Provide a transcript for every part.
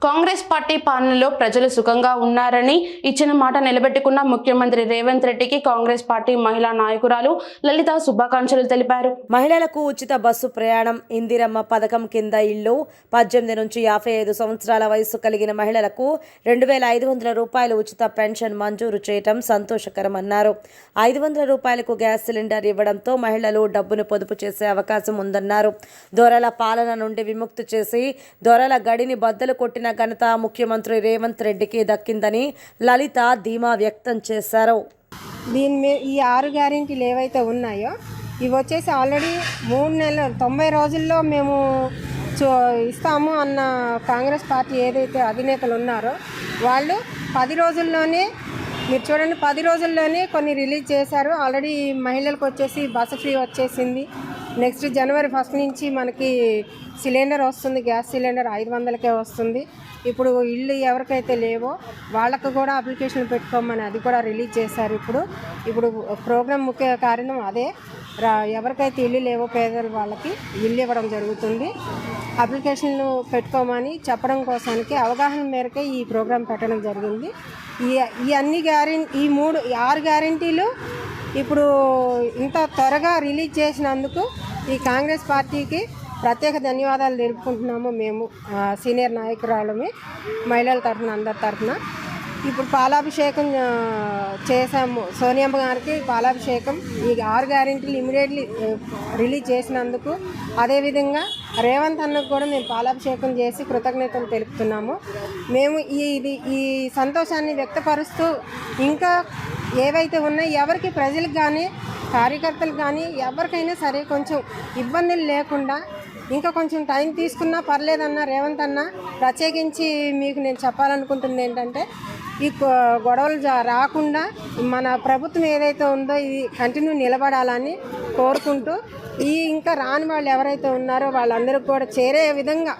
Congress party పాలనలో ప్రజలు సుఖంగా ఉన్నారని ఇచ్చిన మాట నిలబెట్టుకున్న ముఖ్యమంత్రి రేవంత్ రెడ్డికి కాంగ్రెస్ పార్టీ మహిళా నాయకురాలు లలిత శుభాకాంక్షలు తెలిపారు. మహిళలకు ఉచిత బస్సు ప్రయాణం, ఇందిరమ్మ పథకం కింద ఇళ్లు, 18 నుంచి 55 సంవత్సరాల వయసు కలిగిన మహిళలకు 2500 రూపాయలు ఉచిత పెన్షన్ మంజూరు చేయటం సంతోషకరమన్నారు. 500 రూపాయలకు గ్యాస్ సిలిండర్ ఇవ్వడంతో మహిళలు డబ్బును పొదుపు చేసే అవకాశం ఉందన్నారు. దొరల పాలన నుండి విముక్తి చేసి దొరల గడిని బద్దలు కొట్టిన ఘనత ముఖ్యమంత్రి రేవంత్ రెడ్డికి దక్కిందని లలిత ధీమా వ్యక్తం చేశారు. ఈ 6 గ్యారెంటీలు ఏవైతే ఉన్నాయో ఇవి వచ్చేసి ఆల్రెడీ 3 నెలలు 90 రోజుల్లో మేము ఇస్తాము అన్న కాంగ్రెస్ పార్టీ ఏదైతే అధినేతలు ఉన్నారో వాళ్ళు 10 రోజుల్లోనే మీరు చూడండి 10 రోజుల్లోనే కొన్ని రిలీజ్ చేశారు. ఆల్రెడీ మహిళలకు వచ్చేసి బస్సు ఫ్రీ వచ్చేసింది. నెక్స్ట్ జనవరి 1 నుంచి మనకి సిలిండర్ వస్తుంది, గ్యాస్ సిలిండర్ 500కే వస్తుంది. ఇప్పుడు ఇల్లు ఎవరికైతే లేవో వాళ్ళకు కూడా అప్లికేషన్లు పెట్టుకోమని అది కూడా రిలీజ్ చేశారు. ఇప్పుడు ప్రోగ్రాం ముఖ్య కారణం అదే. ఎవరికైతే ఇల్లు లేవో పేదల వాళ్ళకి ఇల్లు ఇవ్వడం జరుగుతుంది. అప్లికేషన్లు పెట్టుకోమని చెప్పడం కోసానికి అవగాహన మేరకే ఈ ప్రోగ్రాం పెట్టడం జరిగింది. ఈ అన్ని ఈ 6 గ్యారెంటీలు ఇప్పుడు ఇంత త్వరగా రిలీజ్ చేసినందుకు ఈ కాంగ్రెస్ పార్టీకి ప్రత్యేక ధన్యవాదాలు తెలుపుకుంటున్నాము. మేము సీనియర్ నాయకురాలమే, మహిళల తరఫున అందరి తరఫున. ఇప్పుడు పాలాభిషేకం చేశాము సోనియమ్మ గారికి. పాలాభిషేకం ఈ 6 గ్యారెంటీలు ఇమీడియట్లీ రిలీజ్ చేసినందుకు, అదేవిధంగా రేవంత్ అన్నకు కూడా మేము పాలాభిషేకం చేసి కృతజ్ఞతలు తెలుపుతున్నాము. మేము ఈ సంతోషాన్ని వ్యక్తపరుస్తూ ఇంకా ఏవైతే ఉన్నాయో ఎవరికి ప్రజలకు కానీ కార్యకర్తలకు కానీ ఎవరికైనా సరే కొంచెం ఇబ్బందులు లేకుండా ఇంకా కొంచెం టైం తీసుకున్నా పర్లేదన్న రేవంత్ అన్న ప్రత్యేకించి మీకు నేను చెప్పాలనుకుంటుంది ఏంటంటే ఈ గొడవలు రాకుండా మన ప్రభుత్వం ఏదైతే ఉందో ఇది కంటిన్యూ నిలబడాలని కోరుకుంటూ ఇంకా రాని వాళ్ళు ఎవరైతే ఉన్నారో వాళ్ళందరికీ కూడా చేరే విధంగా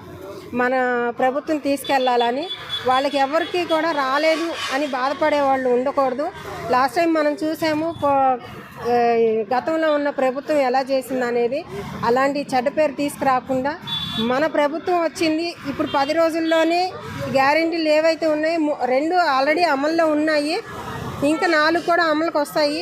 మన ప్రభుత్వం తీసుకెళ్లాలని, వాళ్ళకి ఎవరికి కూడా రాలేదు అని బాధపడే వాళ్ళు ఉండకూడదు. లాస్ట్ టైం మనం చూసాము గతంలో ఉన్న ప్రభుత్వం ఎలా చేసింది అనేది. అలాంటి చెడ్డ పేరు తీసుకురాకుండా మన ప్రభుత్వం వచ్చింది. ఇప్పుడు 10 రోజుల్లోనే గ్యారెంటీలు ఏవైతే ఉన్నాయో 2 ఆల్రెడీ అమల్లో ఉన్నాయి, ఇంకా 4 కూడా అమలుకి వస్తాయి.